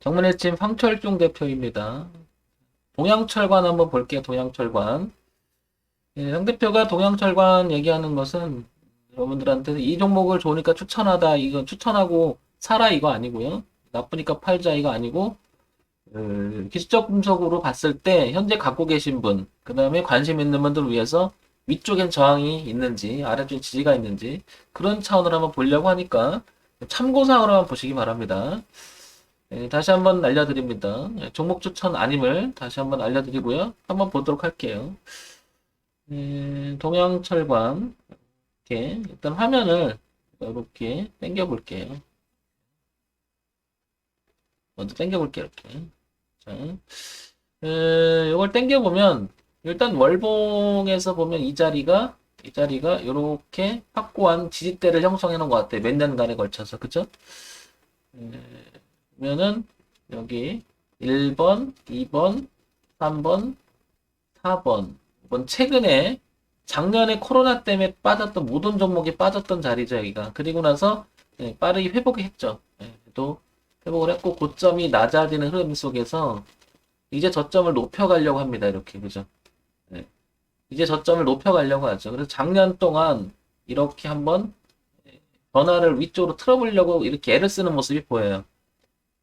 정문일침 황철중 대표입니다. 동양철관 한번 볼게요. 동양철관. 예, 황 대표가 동양철관 얘기하는 것은 여러분들한테 이 종목을 좋으니까 추천하다, 이건 추천하고 사라 이거 아니고요. 나쁘니까 팔자 이거 아니고 기술적 분석으로 봤을 때 현재 갖고 계신 분, 그 다음에 관심 있는 분들을 위해서 위쪽엔 저항이 있는지 아래쪽에 지지가 있는지 그런 차원으로 한번 보려고 하니까 참고사항으로 한번 보시기 바랍니다. 예, 다시 한번 알려드립니다. 예, 종목 추천 아님을 다시 한번 알려드리고요. 한번 보도록 할게요. 동양철관 이렇게 일단 화면을 이렇게 당겨 볼게요. 먼저 당겨 볼게요. 이렇게. 자, 이걸 당겨 보면 일단 월봉에서 보면 이 자리가 이렇게 확고한 지지대를 형성해 놓은 것 같아요. 몇 년간에 걸쳐서 그죠? 그러면은 여기 1번, 2번, 3번, 4번. 이번 최근에 작년에 코로나 때문에 빠졌던 모든 종목이 빠졌던 자리죠, 여기가. 그리고 나서 빠르게 회복했죠. 또 회복을 했고 고점이 낮아지는 흐름 속에서 이제 저점을 높여가려고 합니다. 이렇게 그죠? 네. 이제 저점을 높여가려고 하죠. 그래서 작년 동안 이렇게 한번 변화를 위쪽으로 틀어보려고 이렇게 애를 쓰는 모습이 보여요.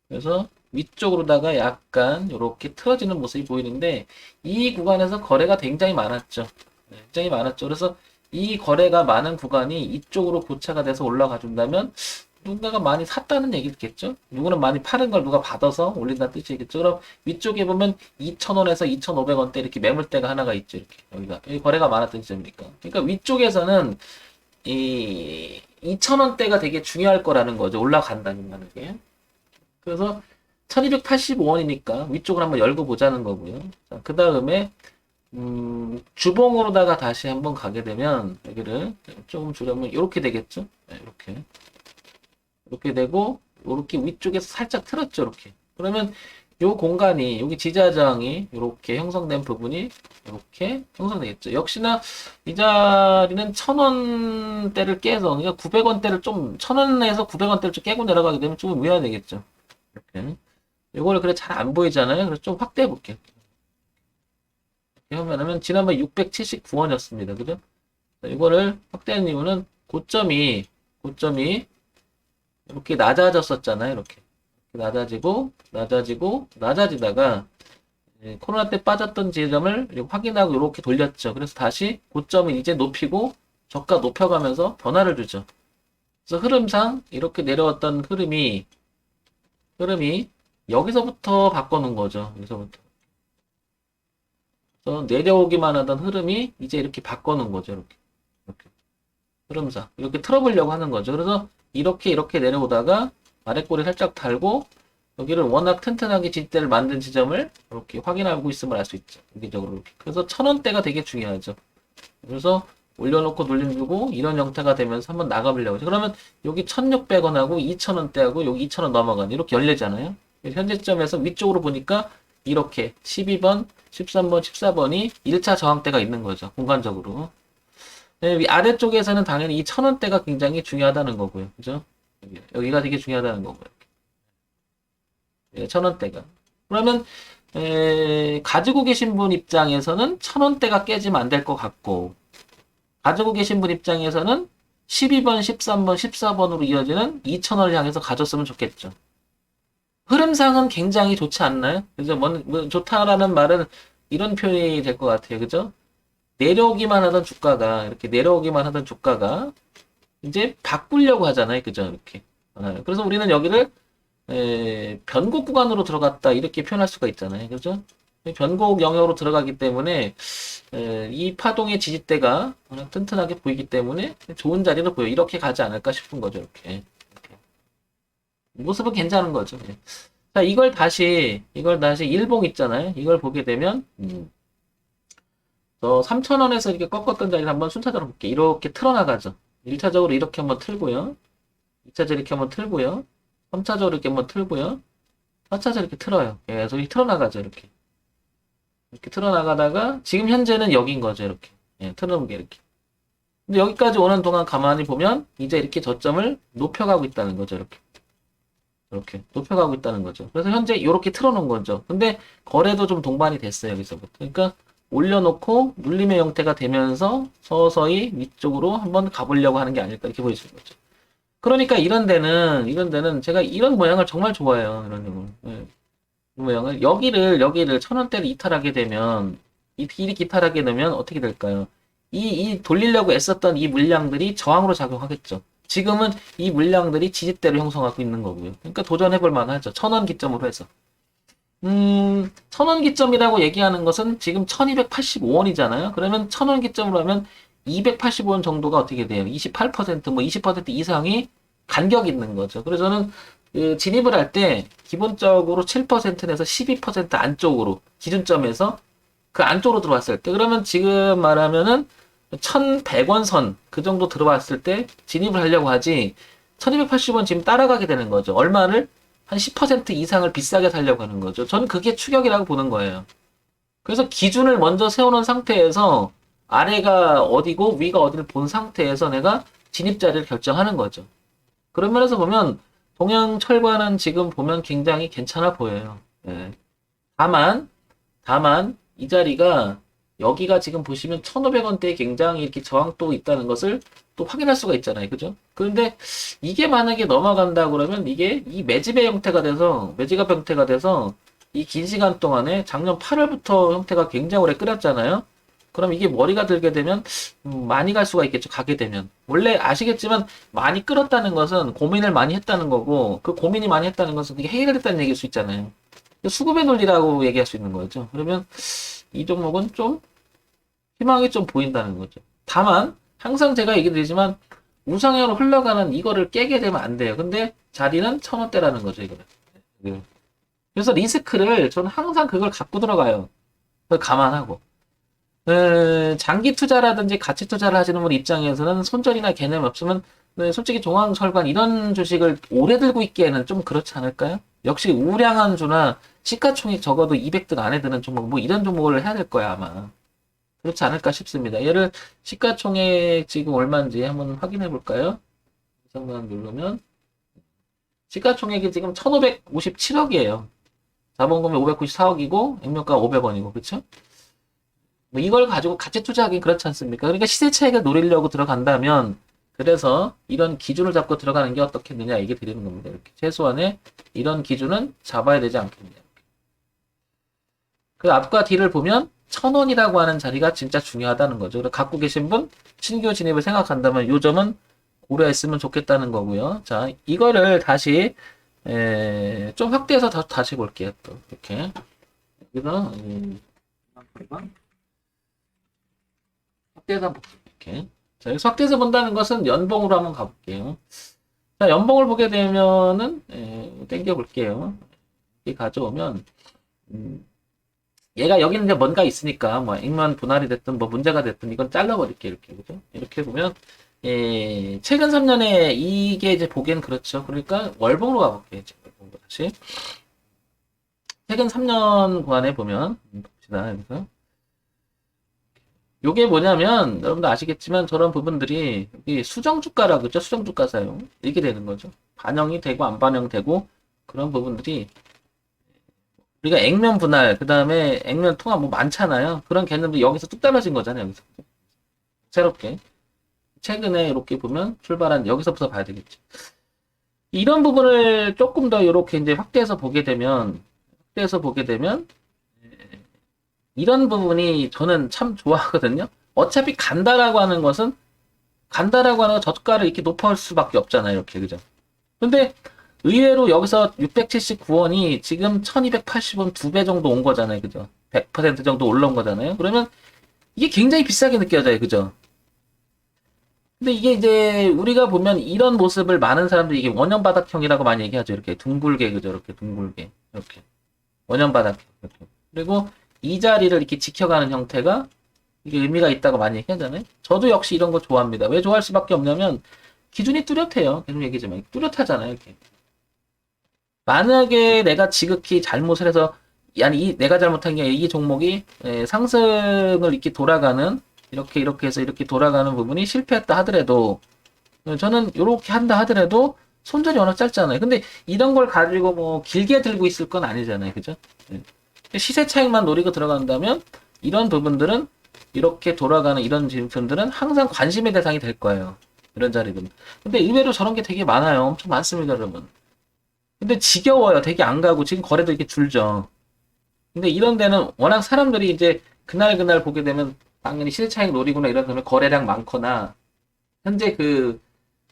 그래서 위쪽으로다가 약간 이렇게 틀어지는 모습이 보이는데 이 구간에서 거래가 굉장히 많았죠. 굉장히 많았죠. 그래서 이 거래가 많은 구간이 이쪽으로 고차가 돼서 올라가 준다면 누군가가 많이 샀다는 얘기겠죠? 누구는 많이 파는 걸 누가 받아서 올린다는 뜻이겠죠? 그럼 위쪽에 보면 2,000원에서 2,500원대 이렇게 매물대가 하나가 있죠. 이렇게 여기가 여기 거래가 많았던 지점이니까. 그러니까 위쪽에서는 이 2,000원대가 되게 중요할 거라는 거죠. 올라간다는 게. 그래서 1285원이니까 위쪽을 한번 열고 보자는 거고요. 그 다음에 주봉으로다가 다시 한번 가게 되면 여기를 조금 줄여면 이렇게 되겠죠. 네, 이렇게 되고 이렇게 위쪽에서 살짝 틀었죠. 이렇게 그러면 요 공간이 여기 지지하 저항이 이렇게 형성된 부분이 이렇게 형성되겠죠. 역시나 이 자리는 1,000원대를 깨서 그러니까 900원대를 좀 1,000원에서 900원대를 좀 깨고 내려가게 되면 좀 위험하겠죠. 이렇게 이거를 그래 잘 안 보이잖아요. 그래서 좀 확대해 볼게요. 이렇게 하면 지난번 679원이었습니다. 그죠? 이거를 확대하는 이유는 고점이 이렇게 낮아졌었잖아요. 이렇게 낮아지다가 코로나 때 빠졌던 지점을 확인하고 이렇게 돌렸죠. 그래서 다시 고점을 이제 높이고 저가 높여가면서 변화를 주죠. 그래서 흐름상 이렇게 내려왔던 흐름이 여기서부터 바꿔놓은 거죠. 여기서부터. 그래서 내려오기만 하던 흐름이 이제 이렇게 바꿔놓은 거죠. 이렇게. 흐름상. 이렇게 틀어보려고 하는 거죠. 그래서 이렇게 내려오다가 아랫골이 살짝 달고 여기를 워낙 튼튼하게 지지대를 만든 지점을 이렇게 확인하고 있음을 알 수 있죠. 여기적으로 이렇게. 그래서 1,000원대가 되게 중요하죠. 그래서 올려놓고 눌림주고 이런 형태가 되면서 한번 나가보려고 하죠. 그러면 여기 1,600원하고 2,000원대하고 여기 2,000원 넘어가는 이렇게 열리잖아요. 현재점에서 위쪽으로 보니까 이렇게 12번, 13번, 14번이 1차 저항대가 있는 거죠. 공간적으로. 위 아래쪽에서는 당연히 이 1,000원대가 굉장히 중요하다는 거고요. 그죠? 여기가 되게 중요하다는 거고요. 1,000원대가. 그러면 가지고 계신 분 입장에서는 1,000원대가 깨지면 안 될 것 같고 가지고 계신 분 입장에서는 12번, 13번, 14번으로 이어지는 2,000원을 향해서 가졌으면 좋겠죠. 흐름상은 굉장히 좋지 않나요? 그죠? 뭐 좋다라는 말은 이런 표현이 될 것 같아요. 그죠? 이렇게 내려오기만 하던 주가가 이제 바꾸려고 하잖아요. 그죠? 이렇게. 그래서 우리는 여기를 변곡 구간으로 들어갔다 이렇게 표현할 수가 있잖아요. 그죠? 변곡 영역으로 들어가기 때문에 이 파동의 지지대가 워낙 튼튼하게 보이기 때문에 좋은 자리로 보여. 이렇게 가지 않을까 싶은 거죠. 이렇게. 모습은 괜찮은 거죠. 자, 이걸 다시 일봉 있잖아요. 이걸 보게 되면 3,000원에서 이렇게 꺾었던 자리를 한번 순차적으로 볼게요. 이렇게 틀어나가죠. 1차적으로 이렇게 한번 틀고요. 2차적으로 이렇게 한번 틀고요. 3차적으로 이렇게 한번 틀고요. 4차적으로 이렇게 틀어요. 계속 이렇게 틀어나가죠. 이렇게 틀어나가다가 지금 현재는 여긴 거죠. 이렇게 틀어놓은 게 이렇게. 근데 여기까지 오는 동안 가만히 보면 이제 이렇게 저점을 높여가고 있다는 거죠. 이렇게 이렇게 높여가고 있다는 거죠. 그래서 현재 이렇게 틀어놓은 거죠. 근데 거래도 좀 동반이 됐어요. 여기서부터. 그러니까 올려놓고 눌림의 형태가 되면서 서서히 위쪽으로 한번 가보려고 하는 게 아닐까 이렇게 보여지는 거죠. 그러니까 이런 데는 제가 이런 모양을 정말 좋아해요. 이런 경우. 예. 이 모양을 여기를 1,000원대를 이탈하게 되면 이렇게 이탈하게 되면 어떻게 될까요? 이 돌리려고 애썼던 이 물량들이 저항으로 작용하겠죠. 지금은 이 물량들이 지지대를 형성하고 있는 거고요. 그러니까 도전해볼 만하죠. 1,000원 기점으로 해서. 1,000원 기점이라고 얘기하는 것은 지금 1,285원이잖아요. 그러면 1,000원 기점으로 하면 285원 정도가 어떻게 돼요? 28%, 뭐 20% 이상이 간격이 있는 거죠. 그래서 저는 그 진입을 할 때 기본적으로 7%에서 12% 안쪽으로 기준점에서 그 안쪽으로 들어왔을 때 그러면 지금 말하면은 1,100원 선 그 정도 들어왔을 때 진입을 하려고 하지 1,280원 지금 따라가게 되는 거죠. 얼마를? 한 10% 이상을 비싸게 살려고 하는 거죠. 저는 그게 추격이라고 보는 거예요. 그래서 기준을 먼저 세워놓은 상태에서 아래가 어디고 위가 어디를 본 상태에서 내가 진입 자리를 결정하는 거죠. 그런 면에서 보면 동양철과는 지금 보면 굉장히 괜찮아 보여요. 예. 다만 이 자리가 여기가 지금 보시면 1,500원대에 굉장히 이렇게 저항도 있다는 것을 또 확인할 수가 있잖아요. 그죠? 그런데 이게 만약에 넘어간다 그러면 이게 이 매집의 형태가 돼서 매집압 형태가 돼서 이 긴 시간 동안에 작년 8월부터 형태가 굉장히 오래 끓였잖아요. 그럼 이게 머리가 들게 되면 많이 갈 수가 있겠죠. 가게 되면. 원래 아시겠지만 많이 끌었다는 것은 고민을 많이 했다는 거고 그 고민이 많이 했다는 것은 그게 해결됐다는 얘기일 수 있잖아요. 수급의 논리라고 얘기할 수 있는 거죠. 그러면 이 종목은 좀 희망이 좀 보인다는 거죠. 다만 항상 제가 얘기 드리지만 우상향으로 흘러가는 이거를 깨게 되면 안 돼요. 근데 자리는 1,000원대라는 거죠. 이거는. 네. 그래서 리스크를 저는 항상 그걸 갖고 들어가요. 그걸 감안하고. 장기 투자라든지 가치 투자를 하시는 분 입장에서는 손절이나 개념이 없으면 솔직히 종황설관 이런 주식을 오래 들고 있기에는 좀 그렇지 않을까요? 역시 우량한 주나 시가총액 적어도 200등 안에 드는 종목 뭐 이런 종목을 해야 될 거야 아마. 그렇지 않을까 싶습니다. 얘를 시가총액 지금 얼마인지 한번 확인해 볼까요? 잠깐 누르면 시가총액이 지금 1,557억이에요. 자본금이 594억이고 액면가 500원이고 그렇죠? 뭐 이걸 가지고 가치 투자하기 그렇지 않습니까? 그러니까 시세 차익을 노리려고 들어간다면 그래서 이런 기준을 잡고 들어가는 게 어떻겠느냐 이게 드리는 겁니다. 이렇게 최소한의 이런 기준은 잡아야 되지 않겠냐. 그 앞과 뒤를 보면 1,000원이라고 하는 자리가 진짜 중요하다는 거죠. 그래서 갖고 계신 분 신규 진입을 생각한다면 요 점은 고려했으면 좋겠다는 거고요. 자, 이거를 다시 좀 확대해서 다시 볼게요. 또 이렇게 여기서 확대해서 한번 볼게요. 이렇게. 자, 여기서 확대해서 본다는 것은 연봉으로 한번 가볼게요. 자, 연봉을 보게 되면은 땡겨 볼게요. 이렇게 가져오면 얘가 여기는 이제 뭔가 있으니까 뭐 액면 분할이 됐든 뭐 문제가 됐든 이건 잘라버릴게요. 이렇게 그죠? 이렇게 보면 최근 3년에 이게 이제 보기엔 그렇죠. 그러니까 월봉으로 가볼게요. 월봉으로 다시 최근 3년 구간에 보면 봅시다. 여기서 요게 뭐냐면 여러분도 아시겠지만 저런 부분들이 여기 수정주가라고 그죠? 수정주가 사용 이렇게 되는 거죠. 반영이 되고 안 반영되고 그런 부분들이 우리가 액면 분할 그 다음에 액면 통합 뭐 많잖아요. 그런 개념도 여기서 뚝 떨어진 거잖아요. 여기서 새롭게 최근에 이렇게 보면 출발한 여기서부터 봐야 되겠죠. 이런 부분을 조금 더 이렇게 이제 확대해서 보게 되면 이런 부분이 저는 참 좋아하거든요. 어차피 간다라고 하는 것은 저가를 이렇게 높을 수밖에 없잖아요. 이렇게 그죠? 근데 의외로 여기서 679원이 지금 1280원 2배 정도 온 거잖아요. 그죠? 100% 정도 올라온 거잖아요. 그러면 이게 굉장히 비싸게 느껴져요. 그죠? 근데 이게 이제 우리가 보면 이런 모습을 많은 사람들이 이게 원형바닥형이라고 많이 얘기하죠. 이렇게 둥글게 그죠? 이렇게 둥글게 이렇게 원형바닥형 이렇게. 그리고 이 자리를 이렇게 지켜가는 형태가 이게 의미가 있다고 많이 얘기하잖아요. 저도 역시 이런 거 좋아합니다. 왜 좋아할 수밖에 없냐면 기준이 뚜렷해요. 계속 얘기지만 뚜렷하잖아요. 이렇게. 만약에 내가 지극히 잘못을 해서 아니 내가 잘못한 게 이 종목이 상승을 이렇게 돌아가는 이렇게 해서 이렇게 돌아가는 부분이 실패했다 하더라도 저는 이렇게 한다 하더라도 손절이 워낙 짧잖아요. 근데 이런 걸 가지고 뭐 길게 들고 있을 건 아니잖아요. 그죠? 예. 시세 차익만 노리고 들어간다면 이런 부분들은 이렇게 돌아가는 이런 제품들은 항상 관심의 대상이 될 거예요. 이런 자리는. 근데 의외로 저런 게 되게 많아요. 엄청 많습니다, 여러분. 근데 지겨워요. 되게 안 가고 지금 거래도 이렇게 줄죠. 근데 이런 데는 워낙 사람들이 이제 그날 보게 되면 당연히 시세 차익 노리거나 이런 다음에 거래량 많거나 현재 그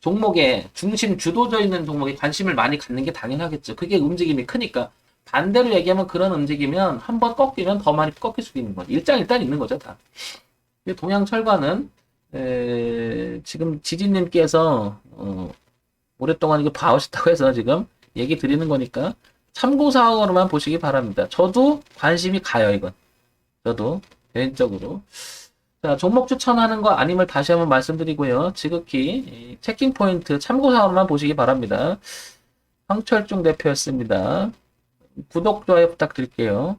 종목에 중심 주도져 있는 종목에 관심을 많이 갖는 게 당연하겠죠. 그게 움직임이 크니까. 반대로 얘기하면 그런 움직이면 한번 꺾이면 더 많이 꺾일 수도 있는 거죠. 일단 있는 거죠, 다. 동양철과는 지금 지지님께서 오랫동안 이거 봐오셨다고 해서 지금 얘기 드리는 거니까 참고사항으로만 보시기 바랍니다. 저도 관심이 가요, 이건. 저도 개인적으로. 자, 종목 추천하는 거 아님을 다시 한번 말씀드리고요. 지극히 체킹 포인트 참고사항으로만 보시기 바랍니다. 황철중 대표였습니다. 구독, 좋아요 부탁드릴게요.